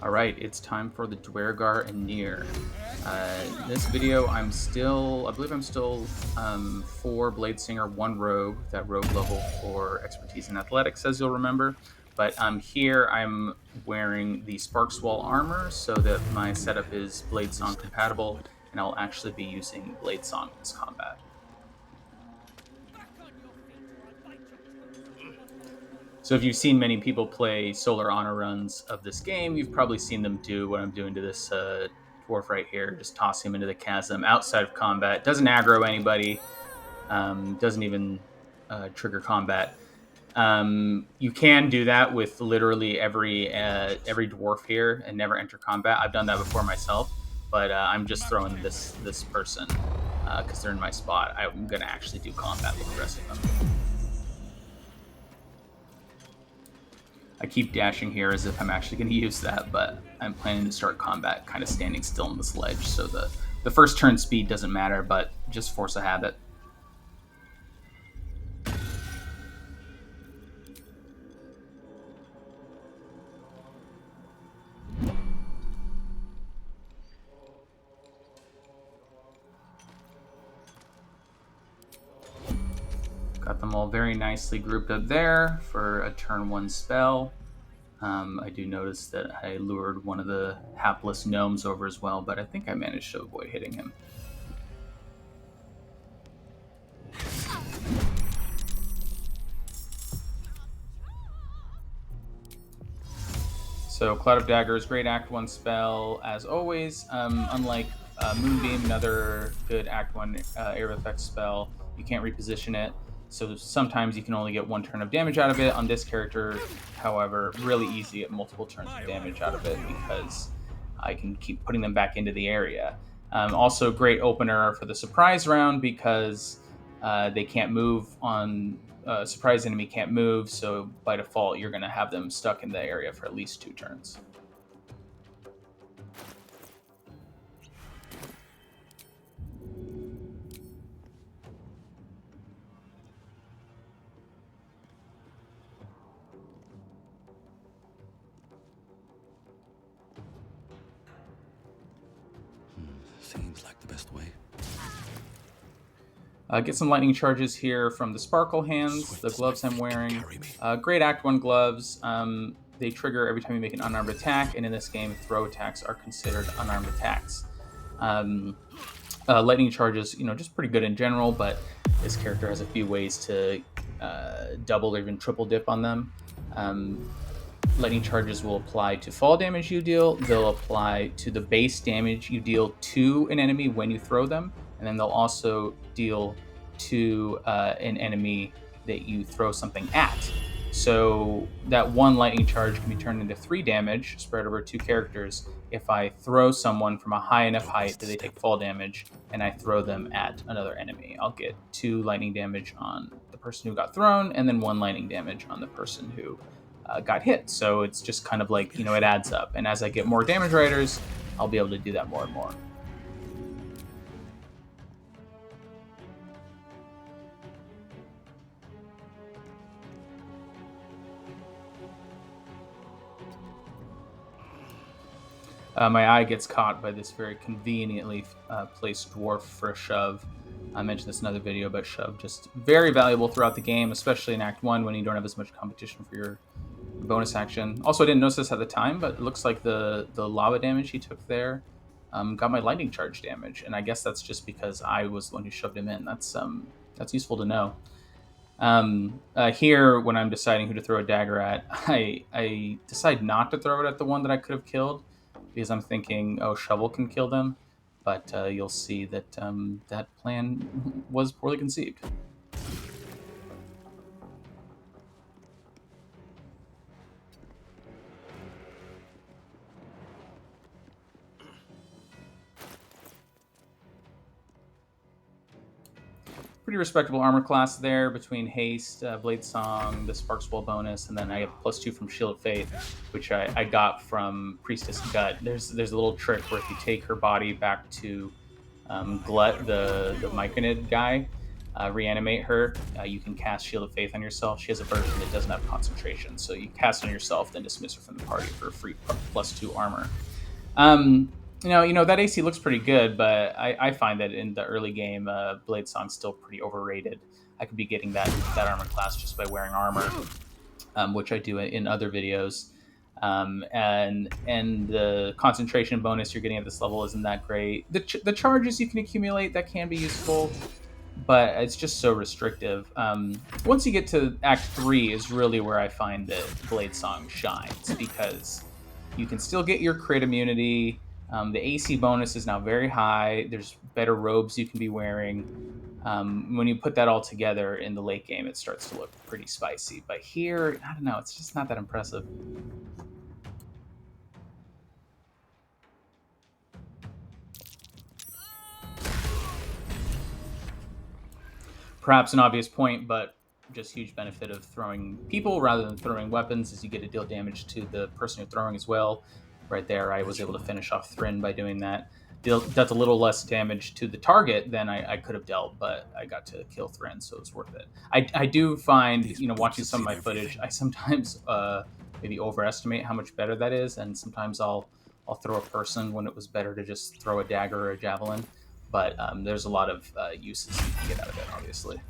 Alright, it's time for the Dwergar and Nere. In this video, I believe I'm still 4 Bladesinger, 1 Rogue, that Rogue level for expertise in athletics, as you'll remember. But here I'm wearing the Sparkswall armor so that my setup is Bladesong compatible, and I'll actually be using Bladesong in this combat. So if you've seen many people play Solar Honor runs of this game, you've probably seen them do what I'm doing to this dwarf right here. Just toss him into the chasm outside of combat. Doesn't aggro anybody. Doesn't even trigger combat. You can do that with literally every dwarf here and never enter combat. I've done that before myself, but I'm just throwing this person because they're in my spot. I'm going to actually do combat with the rest of them. I keep dashing here as if I'm actually going to use that, but I'm planning to start combat kind of standing still on this ledge, so the first turn speed doesn't matter, but just force a habit. Got them all very nicely grouped up there for a turn 1 spell. I do notice that I lured one of the hapless gnomes over as well, but I think I managed to avoid hitting him. So Cloud of Daggers, great Act 1 spell, as always. Unlike Moonbeam, another good Act 1 area of effect spell, you can't reposition it. So sometimes you can only get 1 turn of damage out of it. On this character, however, really easy to get multiple turns of damage out of it because I can keep putting them back into the area. Also, great opener for the surprise round because they can't move on. Surprise enemy can't move, so by default, you're going to have them stuck in the area for at least 2 turns. Seems like the best way. Get some lightning charges here from the Sparkle Hands, the gloves I'm wearing. Great Act 1 gloves. They trigger every time you make an unarmed attack, and in this game, throw attacks are considered unarmed attacks. Lightning charges, just pretty good in general, but this character has a few ways to double or even triple dip on them. Lightning charges will apply to fall damage you deal. They'll apply to the base damage you deal to an enemy when you throw them. And then they'll also deal to an enemy that you throw something at. So that 1 lightning charge can be turned into 3 damage spread over 2 characters if I throw someone from a high enough height that they take fall damage and I throw them at another enemy. I'll get 2 lightning damage on the person who got thrown and then 1 lightning damage on the person who got hit. So it's just kind of like, it adds up. And as I get more damage riders, I'll be able to do that more and more. My eye gets caught by this very conveniently placed dwarf for a shove. I mentioned this in another video, but shove just very valuable throughout the game, especially in Act 1 when you don't have as much competition for your bonus action. Also, I didn't notice this at the time, but it looks like the lava damage he took there got my lightning charge damage, and I guess that's just because I was the one who shoved him in. That's useful to know. Here, when I'm deciding who to throw a dagger at, I decide not to throw it at the one that I could have killed, because I'm thinking, oh, Shovel can kill them, but you'll see that that plan was poorly conceived. Pretty respectable armor class there between haste, Bladesong, the Sparkswall bonus, and then I have +2 from Shield of Faith, which I got from Priestess Gut. There's a little trick where if you take her body back to Glut, the Myconid guy, reanimate her, you can cast Shield of Faith on yourself. She has a version that doesn't have concentration, so you cast on yourself, then dismiss her from the party for a free +2 armor. That AC looks pretty good, but I find that in the early game, Bladesong's still pretty overrated. I could be getting that armor class just by wearing armor, which I do in other videos. And the concentration bonus you're getting at this level isn't that great. The charges you can accumulate that can be useful, but it's just so restrictive. Once you get to Act 3 is really where I find that Bladesong shines, because you can still get your crit immunity. The AC bonus is now very high. There's better robes you can be wearing. When you put that all together in the late game, it starts to look pretty spicy. But here, I don't know, it's just not that impressive. Perhaps an obvious point, but just huge benefit of throwing people rather than throwing weapons is you get to deal damage to the person you're throwing as well. Right there, I was able to finish off Thrin by doing that. That's a little less damage to the target than I could have dealt, but I got to kill Thrin, so it was worth it. I do find, watching some of my footage, I sometimes maybe overestimate how much better that is, and sometimes I'll throw a person when it was better to just throw a dagger or a javelin. But there's a lot of uses you can get out of it, obviously.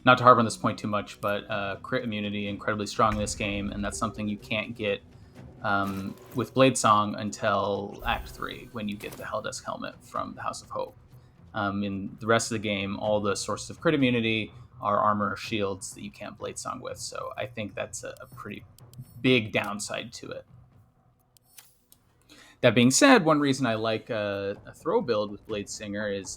Not to harp on this point too much, but crit immunity incredibly strong in this game, and that's something you can't get with Bladesong until Act 3, when you get the Helldesk helmet from the House of Hope. In the rest of the game, all the sources of crit immunity are armor or shields that you can't Bladesong with, so I think that's a pretty big downside to it. That being said, one reason I like a throw build with Bladesinger is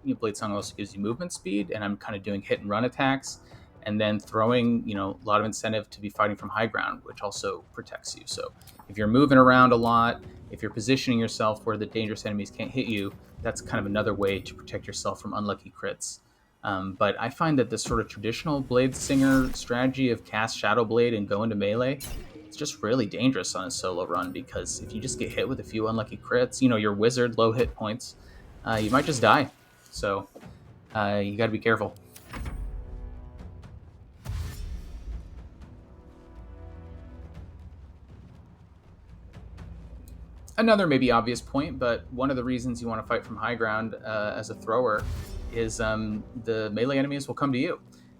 Bladesong also gives you movement speed, and I'm kind of doing hit and run attacks, and then throwing a lot of incentive to be fighting from high ground, which also protects you. So if you're moving around a lot, if you're positioning yourself where the dangerous enemies can't hit you, that's kind of another way to protect yourself from unlucky crits. But I find that this sort of traditional Bladesinger strategy of cast Shadow Blade and go into melee, it's just really dangerous on a solo run, because if you just get hit with a few unlucky crits, your wizard low hit points, you might just die. So you got to be careful. Another maybe obvious point, but one of the reasons you want to fight from high ground as a thrower is the melee enemies will come to you,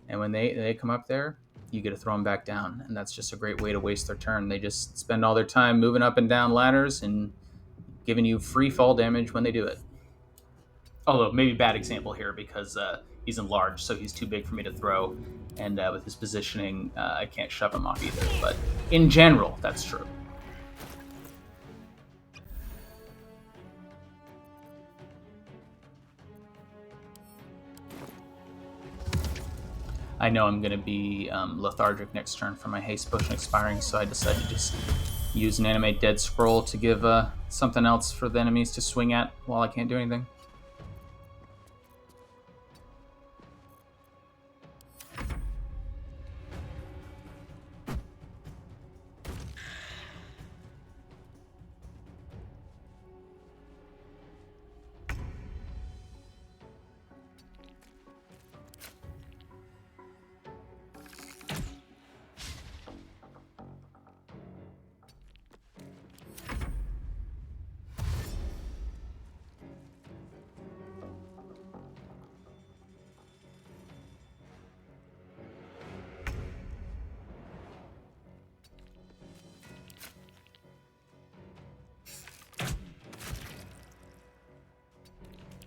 and when they come up there, you get to throw them back down, and that's just a great way to waste their turn. They just spend all their time moving up and down ladders and giving you free fall damage when they do it. Although maybe bad example here, because he's enlarged, so he's too big for me to throw, and with his positioning, I can't shove him off either. But in general, that's true. I know I'm going to be lethargic next turn for my haste potion expiring, so I decided to just use an animate dead scroll to give something else for the enemies to swing at while I can't do anything.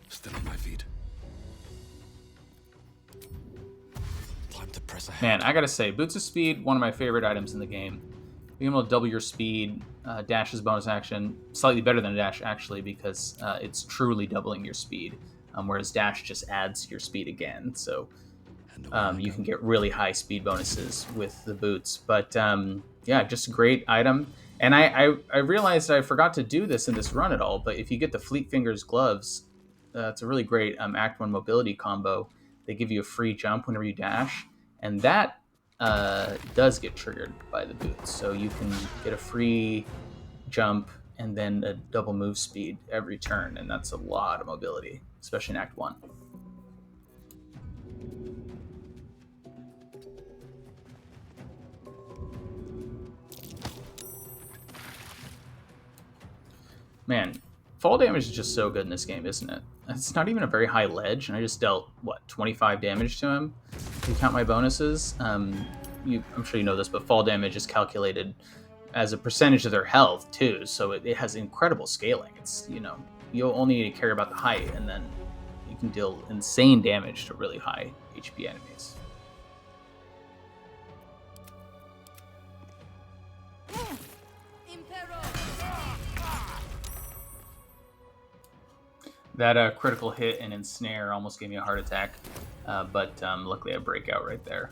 Still on my feet. Time to press ahead. Man, I gotta say, Boots of Speed, one of my favorite items in the game. Being able to double your speed, dash is bonus action, slightly better than a dash actually, because it's truly doubling your speed, whereas dash just adds your speed again. So you can get really high speed bonuses with the boots. But yeah, just a great item. And I realized I forgot to do this in this run at all, but if you get the Fleet Fingers gloves, it's a really great Act 1 mobility combo. They give you a free jump whenever you dash, and that does get triggered by the boots. So you can get a free jump and then a double move speed every turn, and that's a lot of mobility, especially in Act 1. Man, fall damage is just so good in this game, isn't it? It's not even a very high ledge, and I just dealt, 25 damage to him? If you count my bonuses. I'm sure you know this, but fall damage is calculated as a percentage of their health, too, so it has incredible scaling. It's, you'll only need to care about the height, and then you can deal insane damage to really high HP enemies. That critical hit and ensnare almost gave me a heart attack, but luckily I break out right there.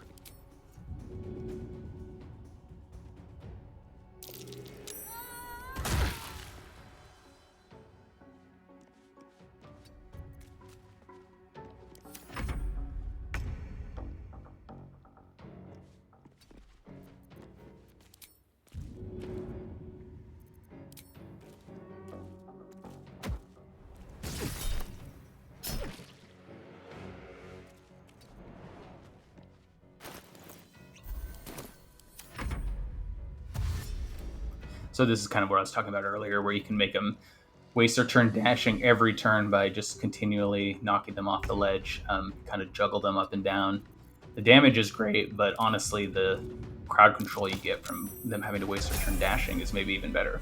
So this is kind of what I was talking about earlier, where you can make them waste their turn dashing every turn by just continually knocking them off the ledge, kind of juggle them up and down. The damage is great, but honestly, the crowd control you get from them having to waste their turn dashing is maybe even better.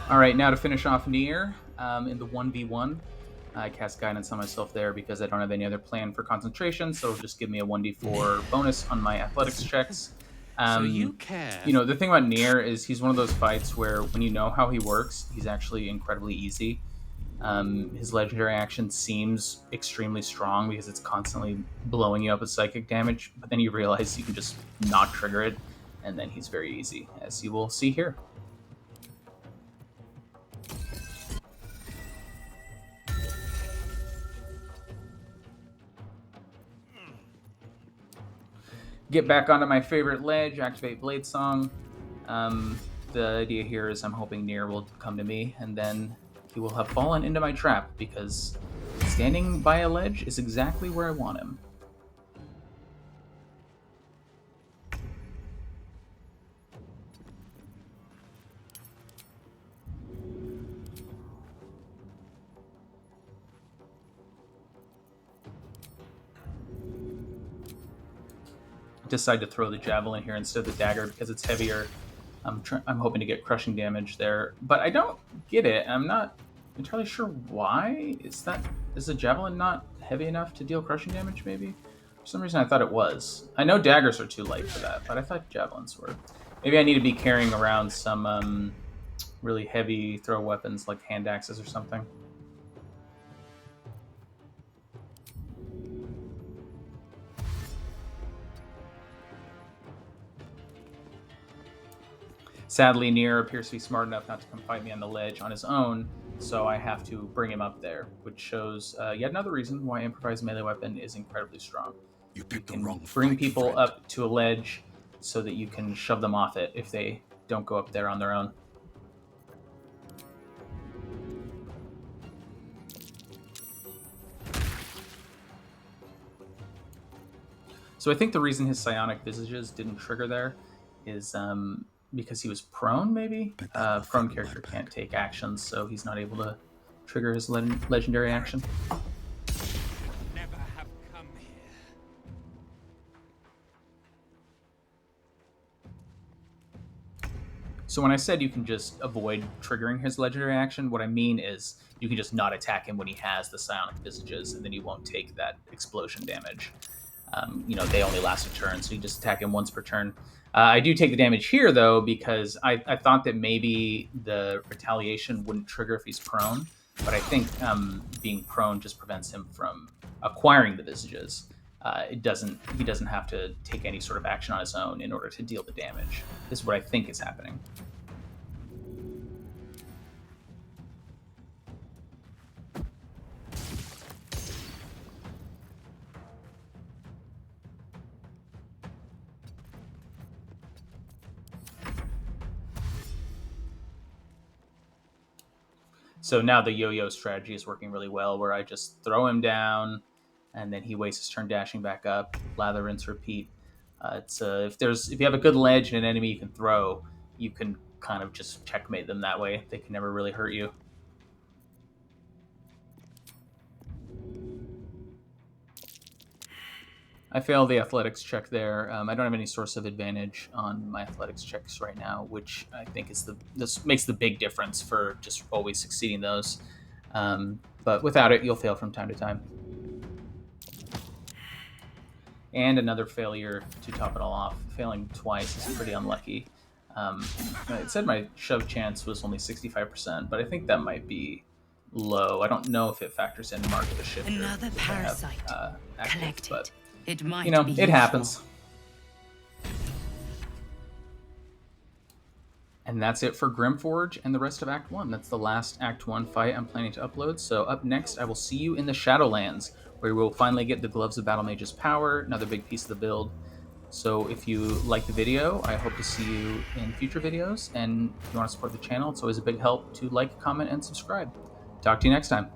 All right, now to finish off Nere in the 1v1. I cast Guidance on myself there because I don't have any other plan for concentration, so it'll just give me a 1d4 bonus on my athletics checks. So you care. The thing about Nere is he's one of those fights where when you know how he works, he's actually incredibly easy. His legendary action seems extremely strong because it's constantly blowing you up with psychic damage, but then you realize you can just not trigger it, and then he's very easy, as you will see here. Get back onto my favorite ledge, activate Bladesong. The idea here is I'm hoping Nere will come to me, and then he will have fallen into my trap, because standing by a ledge is exactly where I want him. Decide to throw the javelin here instead of the dagger because it's heavier. I'm hoping to get crushing damage there, but I don't get it. I'm not entirely sure why. Is the javelin not heavy enough to deal crushing damage? Maybe for some reason I thought it was. I know daggers are too light for that, but I thought javelins were. Maybe I need to be carrying around some really heavy throw weapons like hand axes or something. Sadly, Nere appears to be smart enough not to come fight me on the ledge on his own, so I have to bring him up there, which shows yet another reason why improvised melee weapon is incredibly strong. You picked the wrong bring fight, people friend. up to a ledge so that you can shove them off it if they don't go up there on their own. So I think the reason his psionic visages didn't trigger there is because he was prone, maybe? Prone character can't take actions, so he's not able to trigger his legendary action. Never have come here. So when I said you can just avoid triggering his legendary action, what I mean is you can just not attack him when he has the psionic visages, and then he won't take that explosion damage. They only last a turn, so you just attack him once per turn. I do take the damage here, though, because I thought that maybe the retaliation wouldn't trigger if he's prone, but I think being prone just prevents him from acquiring the visages. He doesn't have to take any sort of action on his own in order to deal the damage. This is what I think is happening. So now the yo-yo strategy is working really well, where I just throw him down, and then he wastes his turn dashing back up. Lather, rinse, repeat. If you have a good ledge and an enemy you can throw, you can kind of just checkmate them that way. They can never really hurt you. I fail the athletics check there. I don't have any source of advantage on my athletics checks right now, which I think this makes the big difference for just always succeeding those. But without it, you'll fail from time to time. And another failure to top it all off. Failing twice is pretty unlucky. It said my shove chance was only 65%, but I think that might be low. I don't know if it factors in Mark the Shifter. Another parasite. Collect but it might be it happens. And that's it for Grymforge and the rest of Act 1. That's the last Act 1 fight I'm planning to upload. So up next, I will see you in the Shadowlands, where we'll finally get the Gloves of Battle Mage's power, another big piece of the build. So if you like the video, I hope to see you in future videos. And if you want to support the channel, it's always a big help to like, comment, and subscribe. Talk to you next time.